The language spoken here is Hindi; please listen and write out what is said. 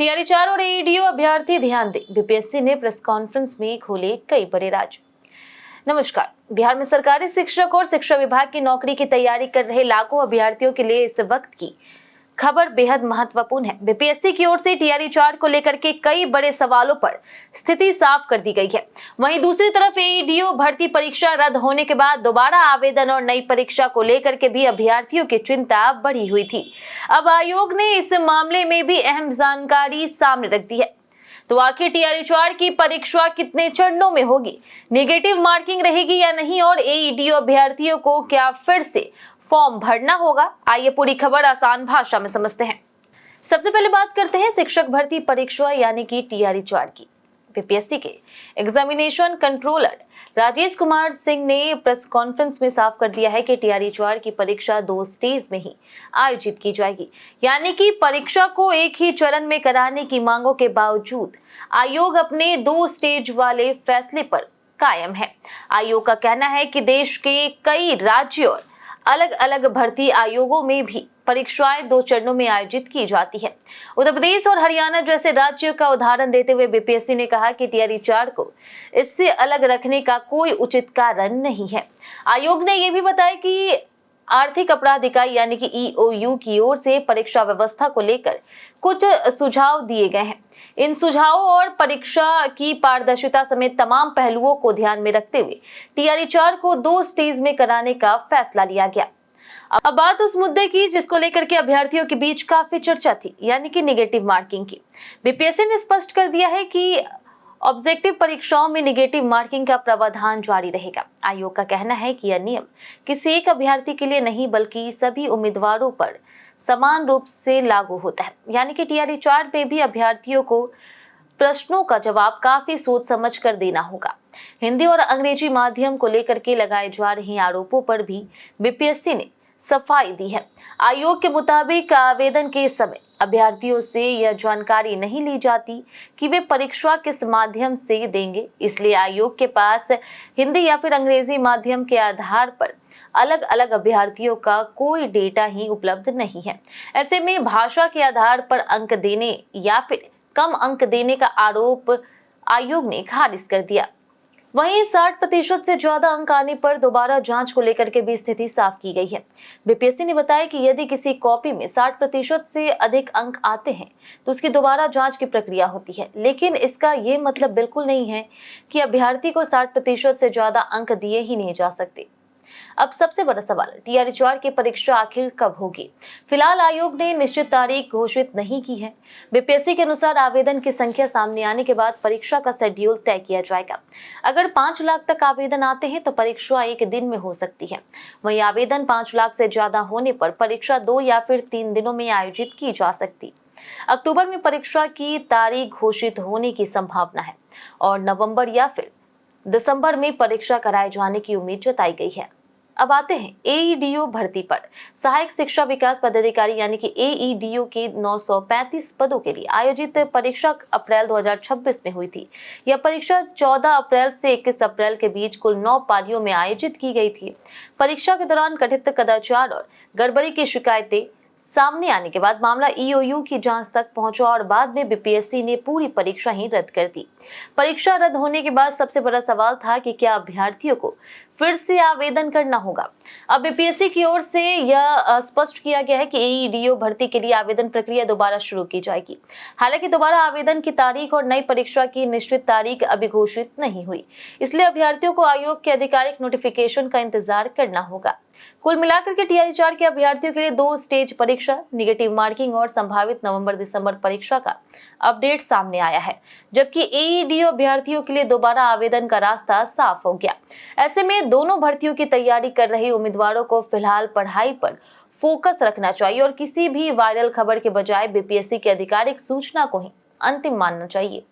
टीआरई-4 और एईडीओ अभ्यर्थी ध्यान दें, बीपीएससी ने प्रेस कॉन्फ्रेंस में खोले कई बड़े राज। नमस्कार। बिहार में सरकारी शिक्षक और शिक्षा विभाग की नौकरी की तैयारी कर रहे लाखों अभ्यर्थियों के लिए इस वक्त की खबर बेहद महत्वपूर्ण है। बीपीएससी की ओर से टीआरई-4 को लेकर के कई बड़े सवालों पर स्थिति साफ कर दी गई है। वहीं दूसरी तरफ एईडीओ भर्ती परीक्षा रद्द होने के बाद दोबारा आवेदन और नई परीक्षा को लेकर के भी अभ्यर्थियों की चिंता बढ़ी हुई थी। अब आयोग ने इस मामले में भी अहम जानकारी सामने रख दी है। तो आखिर टीआरई-4 की परीक्षा कितने चरणों में होगी, नेगेटिव मार्किंग रहेगी या नहीं, और एईडीओ अभ्यर्थियों को क्या फिर से फॉर्म भरना होगा? आइए पूरी खबर आसान भाषा में समझते हैं। सबसे पहले बात करते हैं शिक्षक भर्ती परीक्षा यानी कि टीआरई-4 की। बीपीएससी के एग्जामिनेशन कंट्रोलर राजेश कुमार सिंह ने प्रेस कॉन्फ्रेंस में साफ कर दिया है कि टीआरई-4 की परीक्षा 2 स्टेज में ही आयोजित की जाएगी, यानी कि परीक्षा को एक ही चरण में कराने की मांगों के बावजूद आयोग अपने 2 स्टेज वाले फैसले पर कायम है। आयोग का कहना है कि देश के कई राज्यों और अलग अलग भर्ती आयोगों में भी परीक्षाएं 2 चरणों में आयोजित की जाती है। उत्तर प्रदेश और हरियाणा जैसे राज्यों का उदाहरण देते हुए बीपीएससी ने कहा कि टीआरई-4 को इससे अलग रखने का कोई उचित कारण नहीं है। आयोग ने यह भी बताया कि आर्थिक अपराध इकाई यानी कि ईओयू की ओर से परीक्षा व्यवस्था को लेकर कुछ सुझाव दिए गए हैं। इन सुझावों और परीक्षा की पारदर्शिता समेत तमाम पहलुओं को ध्यान में रखते हुए टीआरई-4 को 2 स्टेज में कराने का फैसला लिया गया। अब बात उस मुद्दे की जिसको लेकर के अभ्यर्थियों के बीच काफी चर्चा थी, यानी कि नेगेटिव मार्किंग की। बीपीएससी ने स्पष्ट कर दिया है कि ऑब्जेक्टिव परीक्षाओं में नेगेटिव मार्किंग का प्रावधान जारी रहेगा। आयोग का कहना है कि यह नियम किसी एक अभ्यर्थी के लिए नहीं बल्कि सभी उम्मीदवारों पर समान रूप से लागू होता है, यानी कि टीआरई-4 पे भी अभ्यर्थियों को प्रश्नों का जवाब काफी सोच समझ कर देना होगा। हिंदी और अंग्रेजी माध्यम को लेकर के लगाए जा रहे आरोपों पर भी बीपीएससी ने सफाई दी है। आयोग के मुताबिक आवेदन के समय अभ्यर्थियों से यह जानकारी नहीं ली जाती कि वे परीक्षा किस माध्यम से देंगे, इसलिए आयोग के पास हिंदी या फिर अंग्रेजी माध्यम के आधार पर अलग अलग अभ्यर्थियों का कोई डेटा ही उपलब्ध नहीं है। ऐसे में भाषा के आधार पर अंक देने या फिर कम अंक देने का आरोप आयोग ने खारिज कर दिया। वहीं 60% से ज्यादा अंक आने पर दोबारा जांच को लेकर के भी स्थिति साफ की गई है। बीपीएससी ने बताया कि यदि किसी कॉपी में 60% से अधिक अंक आते हैं तो उसकी दोबारा जांच की प्रक्रिया होती है, लेकिन इसका ये मतलब बिल्कुल नहीं है कि अभ्यर्थी को 60% से ज्यादा अंक दिए ही नहीं जा सकते। अब सबसे बड़ा सवाल, टीआरई-4 की परीक्षा आखिर कब होगी? फिलहाल आयोग ने निश्चित तारीख घोषित नहीं की है। बीपीएससी के अनुसार आवेदन की संख्या सामने आने के बाद परीक्षा का शेड्यूल तय किया जाएगा। अगर 5 लाख तक आवेदन आते हैं तो परीक्षा एक दिन में हो सकती है। वहीं आवेदन 5 लाख से ज्यादा होने पर परीक्षा 2 या फिर 3 दिनों में आयोजित की जा सकती। अक्टूबर में परीक्षा की तारीख घोषित होने की संभावना है और नवंबर या फिर दिसंबर में परीक्षा कराए जाने की उम्मीद जताई गई है। अब आते हैं एईडीओ भर्ती पर। सहायक शिक्षा विकास पदाधिकारी यानी कि एईडीओ के 935 पदों के लिए आयोजित परीक्षा अप्रैल 2026 में हुई थी। यह परीक्षा 14 अप्रैल से 21 अप्रैल के बीच कुल 9 पालियों में आयोजित की गई थी। परीक्षा के दौरान कथित कदाचार और गड़बड़ी की शिकायतें सामने आने के बाद मामला ईओयू की जांच तक पहुंचा और बाद में बीपीएससी ने पूरी परीक्षा ही रद्द कर दी। परीक्षा रद्द होने के बाद सबसे बड़ा सवाल था कि क्या अभ्यर्थियों को फिर से आवेदन करना होगा। अब बीपीएससी की ओर से यह स्पष्ट किया गया है कि एईडीओ भर्ती के लिए आवेदन प्रक्रिया दोबारा शुरू की जाएगी। हालांकि दोबारा आवेदन की तारीख और नई परीक्षा की निश्चित तारीख अभी घोषित नहीं हुई, इसलिए अभ्यर्थियों को आयोग के आधिकारिक नोटिफिकेशन का इंतजार करना होगा। कुल मिलाकर के टीआरई-4 के अभ्यर्थियों के लिए 2 स्टेज परीक्षा, नेगेटिव मार्किंग और संभावित नवंबर-दिसंबर परीक्षा का अपडेट सामने आया है, जबकि एईडीओ अभ्यर्थियों के लिए दोबारा आवेदन का रास्ता साफ हो गया। ऐसे में दोनों भर्तियों की तैयारी कर रहे उम्मीदवारों को फिलहाल पढ़ाई पर फोकस रखना चाहिए और किसी भी वायरल खबर के बजाय बीपीएससी की आधिकारिक सूचना को ही अंतिम मानना चाहिए।